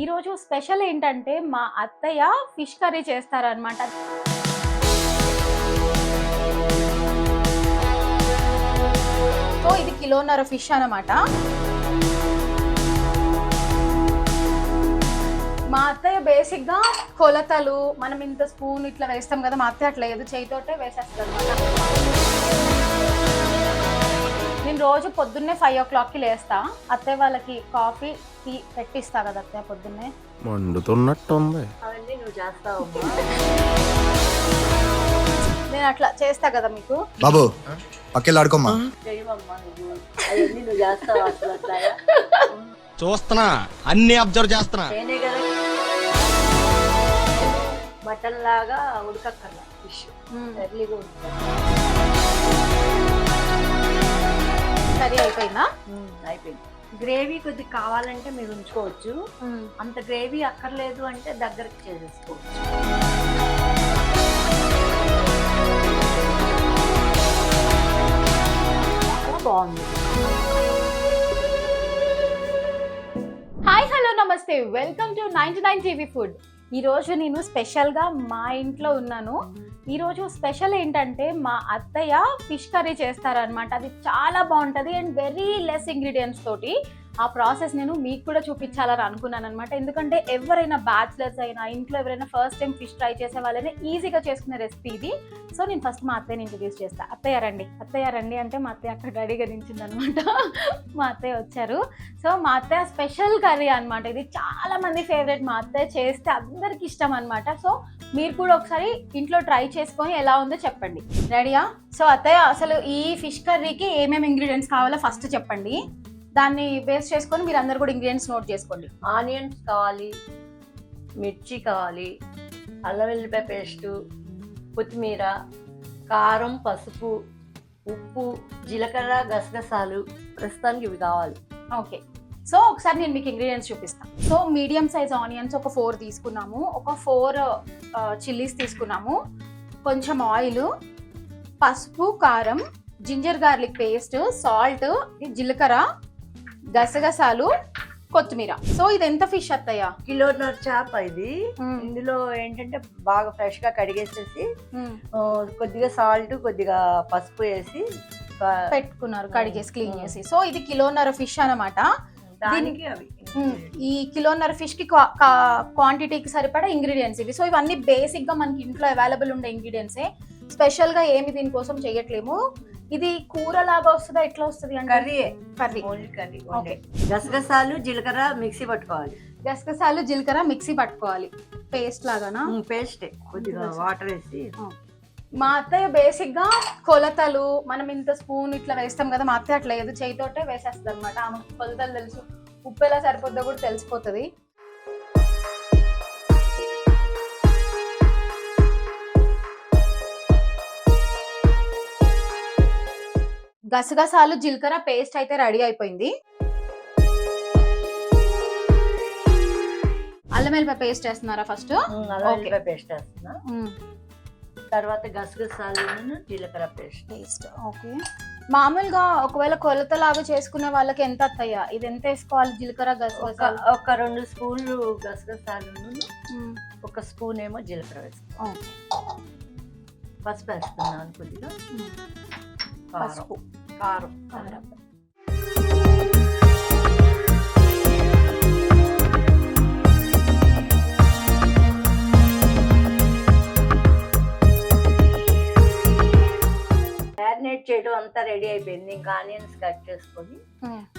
ఈరోజు స్పెషల్ ఏంటంటే మా అత్తయ్య ఫిష్ కర్రీ చేస్తారనమాట. సో ఇది కిలోన్నర ఫిష్ అనమాట. మా అత్తయ్య బేసిక్గా కొలతలు మనం ఇంత స్పూన్ ఇట్లా వేస్తాం కదా, మా అత్తయ్య అట్లా లేదు, చేయితోటే వేసేస్తుంది అనమాట. నేను రోజు పొద్దున్నే 5 o'clockకి లేస్తా. అత్తయ్య వాళ్ళకి కాఫీ టీ పెట్టిస్తా కదా అత్తయ్య పొద్దున్నే. మండుతున్నట్టుంది. అవన్నీ నువ్వు చేస్తావు. నేను అట్లా చేస్తా కదా మీకు. బాబు పక్కెళ్ళి ఆడుకోమ్మా. చేయమమ్మా నువ్వు, అవన్నీ నువ్వు చేస్తావు. అసలు అట్లా చూస్తున్నా, అన్ని అబ్జర్వ్ చేస్తున్నా. నేనే కదా మటన్ లాగా ఉడకక్కర్లా ఫిష్, ఎర్లీగా ఉడుకుతా. కర్రీ అయిపోయిందా? అయిపోయింది. గ్రేవీ కొద్దిగా కావాలంటే మీరు ఉంచుకోవచ్చు, అంత గ్రేవీ అక్కర్లేదు అంటే దగ్గరకు చేసేసుకోవచ్చు. బాగుంది. హాయ్ హలో నమస్తే, వెల్కమ్ టు 99 టీవీ ఫుడ్. ఈరోజు నేను స్పెషల్గా మా ఇంట్లో ఉన్నాను. ఈరోజు స్పెషల్ ఏంటంటే మా అత్తయ్య ఫిష్ కర్రీ చేస్తారనమాట. అది చాలా బాగుంటుంది అండ్ వెరీ లెస్ ఇంగ్రీడియంట్స్ తోటి. ఆ ప్రాసెస్ నేను మీకు కూడా చూపించాలని అనుకున్నాను అనమాట. ఎందుకంటే ఎవరైనా బ్యాచిలర్స్ అయినా, ఇంట్లో ఎవరైనా ఫస్ట్ టైం ఫిష్ ట్రై చేసే వాళ్ళైనా ఈజీగా చేసుకునే రెసిపీ ఇది. సో నేను ఫస్ట్ మా అత్తయ్యని ఇంట్రడ్యూస్ చేస్తాను. అత్తయ్య రండి అంటే మా అత్తయ్య అక్కడ రెడీగా నించిందనమాట. మా అత్తయ్య వచ్చారు. సో మా అత్తయ్య స్పెషల్ కర్రీ అనమాట. ఇది చాలా మంది ఫేవరెట్. మా అత్తయ్య చేస్తే అందరికి ఇష్టం అనమాట. సో మీరు కూడా ఒకసారి ఇంట్లో ట్రై చేసుకొని ఎలా ఉందో చెప్పండి. రెడీయా? సో అత్తయ్య, అసలు ఈ ఫిష్ కర్రీకి ఏమేమి ఇంగ్రీడియంట్స్ కావాలో ఫస్ట్ చెప్పండి. దాన్ని బేస్ చేసుకొని మీరు అందరు కూడా ఇంగ్రీడియంట్స్ నోట్ చేసుకోండి. ఆనియన్స్ కావాలి, మిర్చి కావాలి, అల్లం వెల్లిపాయ పేస్టు, కొత్తిమీర, కారం, పసుపు, ఉప్పు, జీలకర్ర, గసగసాలు. ప్రస్తుతానికి ఇవి కావాలి. ఓకే, సో ఒకసారి నేను మీకు ఇంగ్రీడియంట్స్ చూపిస్తాను. సో మీడియం సైజ్ ఆనియన్స్ ఒక 4 తీసుకున్నాము, ఒక 4 చిల్లీస్ తీసుకున్నాము, కొంచెం ఆయిల్, పసుపు, కారం, జింజర్ గార్లిక్ పేస్ట్, సాల్ట్, జీలకర్ర, గసగసాలు, కొత్తిమీర. సో ఇది ఎంత ఫిష్ అత్తయ్య? కిలోన్నర చేప ఇది. ఇందులో ఏంటంటే బాగా ఫ్రెష్ గా కడిగేసేసి కొద్దిగా సాల్ట్, కొద్దిగా పసుపు వేసి పెట్టుకున్నారు, కడిగేసి క్లీన్ చేసి. సో ఇది కిలోన్నర ఫిష్ అన్నమాట. దానికి అవి ఈ కిలోన్నర ఫిష్ కి క్వాంటిటీకి సరిపడా ఇంగ్రీడియంట్స్ ఇవి. సో ఇవన్నీ బేసిక్ గా మనకి ఇంట్లో అవైలబుల్ ఉండే ఇంగ్రీడియంట్సే. స్పెషల్ గా ఏమి దీనికోసం చెయ్యట్లేము. ఇది కూర లాగా వస్తుందా, ఎట్లా వస్తుంది అంటే? కర్రీ. ఓకే. గసగసాలు, జీలకర్ర మిక్సీ పట్టుకోవాలి. గసగసాలు, జీలకర్ర మిక్సీ పట్టుకోవాలి, పేస్ట్ లాగానా? పేస్ట్, కొద్దిగా వాటర్ వేసి. మా అత్తయ్య బేసిక్ గా కొలతలు మనం ఇంత స్పూన్ ఇట్లా వేస్తాం కదా, మా అత్తయ్య అట్లా లేదు, చేయితోటే వేసేస్తుంది అనమాట. ఆమెకు కొలతలు తెలుసు, ఉప్పు ఎలా సరిపోద్దో కూడా తెలిసిపోతుంది. గసగసాలు, జీలకర్ర పేస్ట్ అయితే రెడీ అయిపోయింది. అల్లం వెల్లిపాయ పేస్ట్ వేస్తున్నారా ఫస్ట్? అల్లం వెల్లిపాయ పేస్ట్ వేస్తున్నా. తర్వాత గసగసాలు, జీలకర్ర పేస్ట్. ఓకే. మామూలుగా ఒకవేళ కొలతలాగా చేసుకునే వాళ్ళకి ఎంత అత్తయ్య? ఇది ఎంత వేసుకోవాలి? జీలకర్ర, గసగసాలు ఒక 2 స్పూన్లు గసగసాలు, ఒక స్పూన్ ఏమో జీలకర్ర వేసుకో. పసుపు వేస్తున్నాను, కొద్దిగా పసుపు, కారం. మ్యారినేట్ చేయడం అంతా రెడీ అయిపోయింది. ఇంకా ఆనియన్స్ కట్ చేసుకొని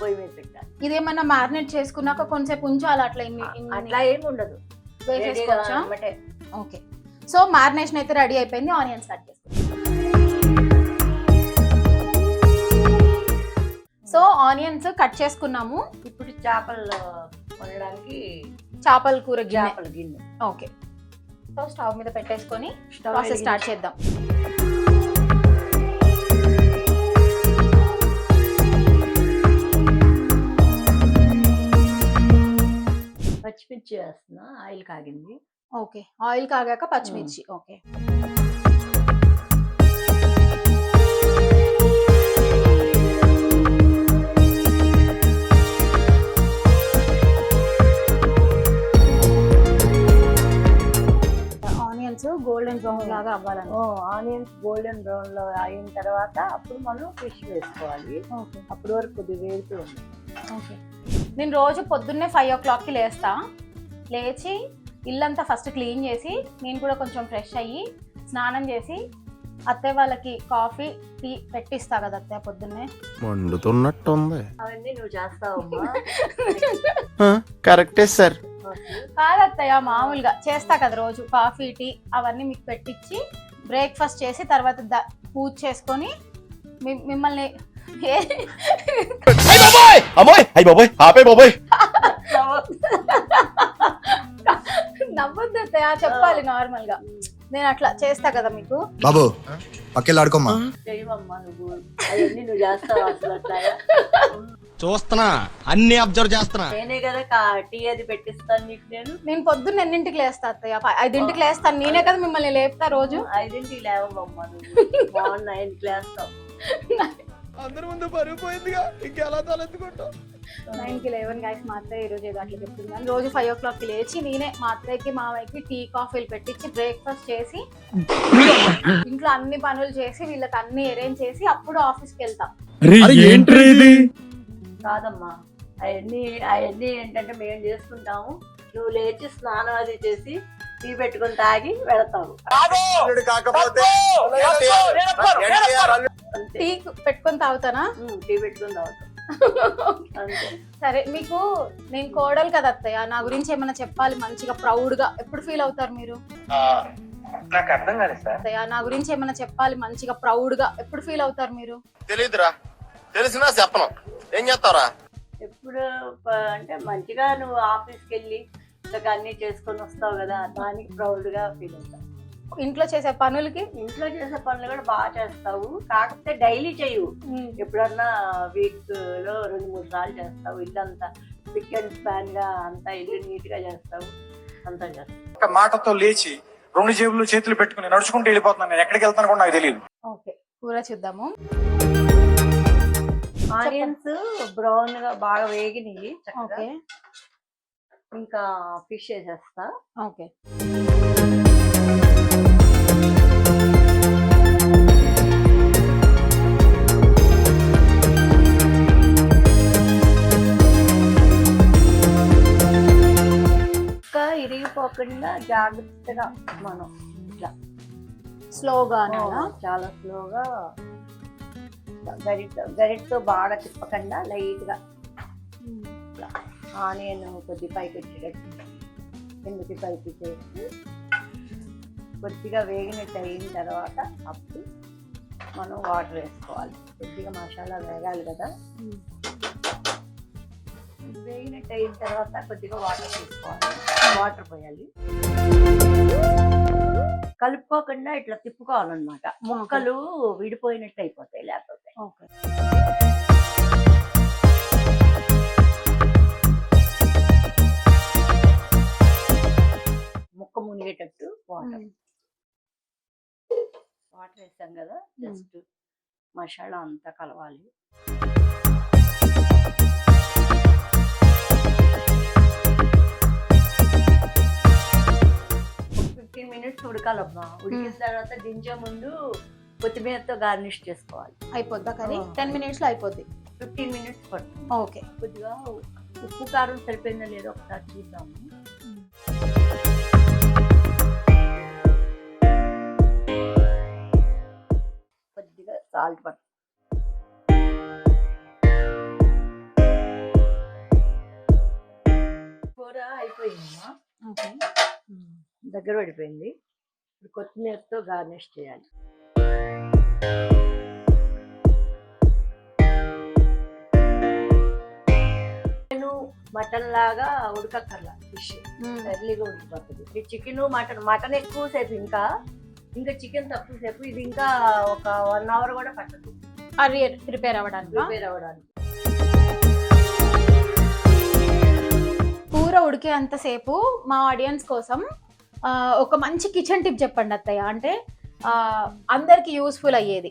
పొయ్యి మీద పెట్టాలి. ఇదేమన్నా మ్యారినేట్ చేసుకున్నాక కొంచెంసేపు ఉంచాలి అట్లా? అట్లా ఏమి ఉండదు, వేసేసుకోవచ్చా? ఓకే. సో మ్యారినేషన్ అయితే రెడీ అయిపోయింది. ఆనియన్స్ కట్ చేసుకోండి. సో ఆనియన్స్ కట్ చేసుకున్నాము. ఇప్పుడు చేపలు వండడానికి చేపల కూర గిన్నె. ఓకే. సో స్టవ్ మీద పెట్టేసుకొని ప్రాసెస్ స్టార్ట్ చేద్దాం. పచ్చిమిర్చి వేస్తున్నా, ఆయిల్ కాగింది. ఓకే, ఆయిల్ కాగాక పచ్చిమిర్చి. ఓకే. ఆనియన్ బ్రౌన్ లాగా అవ్వాలని. ఆనియన్స్ గోల్డెన్ బ్రౌన్ లో అయిన తర్వాత అప్పుడు మనం ఫిష్ వేసుకోవాలి. ఓకే అప్పటి వరకు కొద్దిగా వేగుతూ ఉంది. ఓకే. నేను రోజు పొద్దున్నే 5 o'clockకి లేస్తా. లేచి ఇల్లంతా ఫస్ట్ క్లీన్ చేసి నేను కూడా కొంచెం ఫ్రెష్ అయ్యి స్నానం చేసి అత్తయ్య వాళ్ళకి కాఫీ టీ పెట్టిస్తా కదా అత్తయ్య పొద్దున్నే. మండుతున్నట్టుంది. అవన్నీ నువ్వు చేస్తావమ్మా? కరెక్టే సార్. కాదు అత్తయ్య, మామూలుగా చేస్తా కదా రోజు కాఫీ టీ అవన్నీ మీకు పెట్టించి బ్రేక్ఫాస్ట్ చేసి తర్వాత పూజ చేసుకొని మిమ్మల్ని నవ్వద్దు అత్తయ్య, చెప్పాలి నార్మల్ గా. నేను అట్లా చేస్తా కదా మీకు. బాబు పక్కెళ్ళి ఆడుకోమ్మా. చేయమమ్మా నువ్వు, అవన్నీ నువ్వు చేస్తావు అసలు అట్లా? చూస్తున్నా, అన్ని అబ్జర్వ్ చేస్తున్నా. నేనే కదా టీ అది పెట్టిస్తాను నీకు. నేను పొద్దున్న ఎన్నింటికి లేస్తా అత్తయ్య? 5ంటికి లేస్తాను. నేనే కదా మిమ్మల్ని లేపుతా రోజు. 5ంటికి లేవమ్మా నువ్వు, బాగున్నా 9కి లేస్తావు. అందరి ముందు పరుగు పోయిందిగా, ఇంకెలా తలెత్తుకుంటావు? 9కి లేవని గాయస్. మా అత్తయ్య ఈరోజు ఏదో అట్లా చెప్తుంది కానీ రోజు 5 o'clockకి లేచి నేనే మా అత్తయ్యకి మావయ్యకి టీ కాఫీలు పెట్టించి బ్రేక్ఫాస్ట్ చేసి ఇంట్లో అన్ని పనులు చేసి వీళ్ళకి అన్ని అరేంజ్ చేసి అప్పుడు ఆఫీస్కి వెళ్తాం. కాదమ్మా, అవన్నీ ఏంటంటే మేము చేసుకుంటాము. నువ్వు లేచి స్నానం అది చేసి టీ పెట్టుకుని తాగి వెళతావు. టీ పెట్టుకొని తాగుతానా? టీ పెట్టుకుని తాగుతావు. సరే, మీకు నేను కోడలు కదా అత్తయ్య, నా గురించి ఏమైనా చెప్పాలి మంచిగా ప్రౌడ్ గా. ఎప్పుడు ఫీల్ అవుతారు మీరు? నాకు అర్థం కాలేదు సార్. అత్తయ్య, నా గురించి ఏమైనా చెప్పాలి మంచిగా ప్రౌడ్ గా. ఎప్పుడు ఫీల్ అవుతారు మీరు? తెలీదురా, తెలిసినా చెప్పను. ఏం చేస్తావురా? ఎప్పుడు అంటే మంచిగా నువ్వు ఆఫీస్కి వెళ్ళి అన్ని చేసుకొని వస్తావు కదా, దానికి ప్రౌడ్ గా ఫీల్ అవుతావు. ఇంట్లో చేసే పనులకి? ఇంట్లో చేసే పనులు కూడా బాగా చేస్తావు, కాకపోతే డైలీ చేయవు. ఎప్పుడన్నా వీక్ లో 2-3 సార్లు చేస్తావు. ఇల్లంతా పిక్ అండ్ స్పాన్ గా అంతా ఇల్లు నీట్ గా చేస్తావు, అంతా చేస్తావు. ఒక మాటతో లేచి 2 జేబులు చేతులు పెట్టుకుని నడుచుకుంటూ వెళ్ళిపోతున్నాను. నేను ఎక్కడికి వెళ్తాను కూడా నాకు తెలియదు. ఓకే, కూర చూద్దాము. ఆనియన్స్ బ్రౌన్ గా బాగా వేగినాయి చక్కగా. ఓకే, ఇంకా ఫిష్ వేసేస్తా. ఓకే. ఇరిగిపోకుండా జాగ్రత్తగా మనం ఇట్లా స్లోగా, చాలా స్లోగా గరిటతో బాగా తిప్పకుండా లైట్ గా ఆనియన్ కొద్ది పైకి వచ్చేటట్టు కిందకి పైకి చేసి కొద్దిగా వేగినట్టు అయిన తర్వాత అప్పుడు మనం వాటర్ వేసుకోవాలి. కొద్దిగా మసాలా వేగాలి కదా. వేగినట్టు అయిన తర్వాత కొద్దిగా వాటర్ తీసుకోవాలి, వాటర్ పోయాలి. కలుపుకోకుండా ఇట్లా తిప్పుకోవాలన్నమాట. ముక్కలు విడిపోయినట్టు అయిపోతాయి లేకపోతే. ఓకే, ముక్క మునిగేటట్టు వాటర్ వేసాం కదా, జస్ట్ మసాలా అంతా కలవాలి. ఉడకాలమ్మా. ఉడికిన తర్వాత దించే ముందు కొత్తిమీరతో గార్నిష్ చేసుకోవాలి. అయిపోద్దా కర్రీ? 10 minutes లో అయిపోద్ది. 15 minutes పడుతుంది. ఓకే, కొద్దిగా ఉప్పు కారం సరిపోయిందో లేదో ఒకసారి చూద్దాము. కొద్దిగా సాల్ట్ పడుతుంది. కూర అయిపోయిందమ్మా, ఓకే. దగ్గర పడిపోయింది. ఇప్పుడు కొత్తిమీరతో గార్నిష్ చేయాలి. నేను మటన్ లాగా ఉడకక్కర్లా, ఫిష్ ఎర్లీగా ఉడికిపోతుంది. ఈ చికెన్ మటన్ ఎక్కువసేపు, ఇంకా చికెన్ తక్కువ సేపు. ఇది ఇంకా ఒక 1 hour కూడా పట్టదు అది ప్రిపేర్ అవ్వడానికి. కూర ఉడికే అంతసేపు మా ఆడియన్స్ కోసం ఒక మంచి కిచెన్ టిప్ చెప్పండి అత్తయ్య. అంటే అందరికి యూస్ఫుల్ అయ్యేది.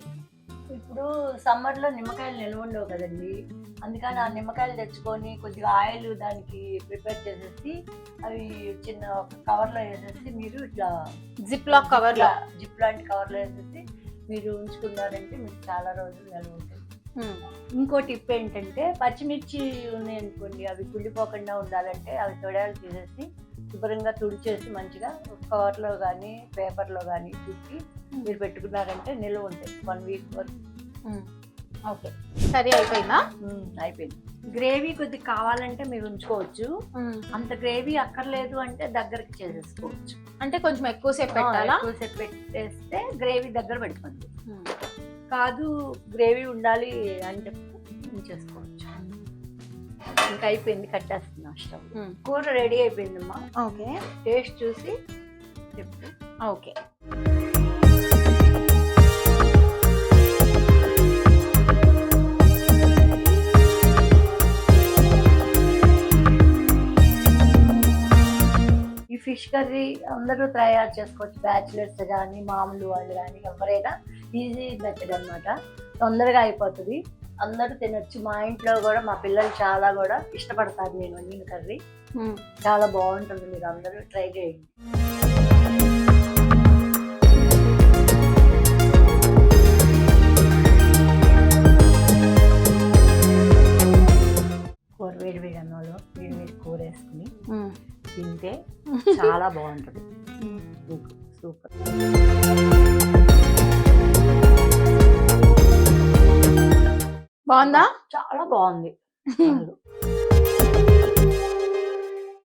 ఇప్పుడు సమ్మర్లో నిమ్మకాయలు నిల్వ ఉండవు కదండి, అందుకని ఆ నిమ్మకాయలు తెచ్చుకొని కొద్దిగా ఆయిల్ దానికి ప్రిపేర్ చేసేసి అవి చిన్న ఒక కవర్లో వేసేసి మీరు ఇట్లా జిప్ లాక్ కవర్ లో. జిప్ లాంటి కవర్లో వేసేసి మీరు ఉంచుకున్నారంటే మీకు చాలా రోజులు నిల్వ ఉంటుంది. ఇంకో టిప్ ఏంటంటే పచ్చిమిర్చి ఉన్నాయి అనుకోండి, అవి కుళ్ళిపోకుండా ఉండాలంటే అవి తొడాలు తీసేసి శుభ్రంగా తుడిచేసి మంచిగా కవర్లో కానీ పేపర్లో కానీ చుట్టి మీరు పెట్టుకున్నారంటే నిల్వ ఉంటాయి 1 వీక్ వరకు. ఓకే, కర్రీ అయిపోయిందా? అయిపోయింది. గ్రేవీ కొద్దిగా కావాలంటే మీరు ఉంచుకోవచ్చు, అంత గ్రేవీ అక్కర్లేదు అంటే దగ్గరికి చేసేసుకోవచ్చు. అంటే కొంచెం ఎక్కువసేపు పెట్టాలా? ఎక్కువసేపు పెట్టేస్తే గ్రేవీ దగ్గర పెట్టుకోండి. కాదు గ్రేవీ ఉండాలి అని చెప్తే ఉంచేసుకోవచ్చు. ఇంకా అయిపోయింది, కట్టేస్తున్నా స్టవ్. కూర రెడీ అయిపోయిందమ్మా. ఓకే, టేస్ట్ చూసి చెప్పు. ఓకే. ఈ ఫిష్ కర్రీ అందరూ తయారు చేసుకోవచ్చు, బ్యాచిలర్స్ కానీ మామూలు వాళ్ళు కానీ ఎవరైనా. ఈజీ మెథడ్ అనమాట, తొందరగా అయిపోతుంది, అందరూ తినొచ్చు. మా ఇంట్లో కూడా మా పిల్లలు చాలా కూడా ఇష్టపడతారు నేను వండిన కర్రీ. చాలా బాగుంటుంది, మీరు అందరూ ట్రై చేయండి. కూర వేడి వేడి అన్నంలో వేడి వేడి కూర వేసుకుని తింటే చాలా బాగుంటుంది. సూపర్. బాగుందా? చాలా బాగుంది.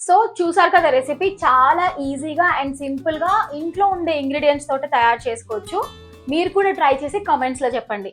సో చూసారు కదా, రెసిపీ చాలా ఈజీగా అండ్ సింపుల్ గా ఇంట్లో ఉండే ఇంగ్రీడియంట్స్ తోటి తయారు చేసుకోవచ్చు. మీరు కూడా ట్రై చేసి కామెంట్స్ లో చెప్పండి.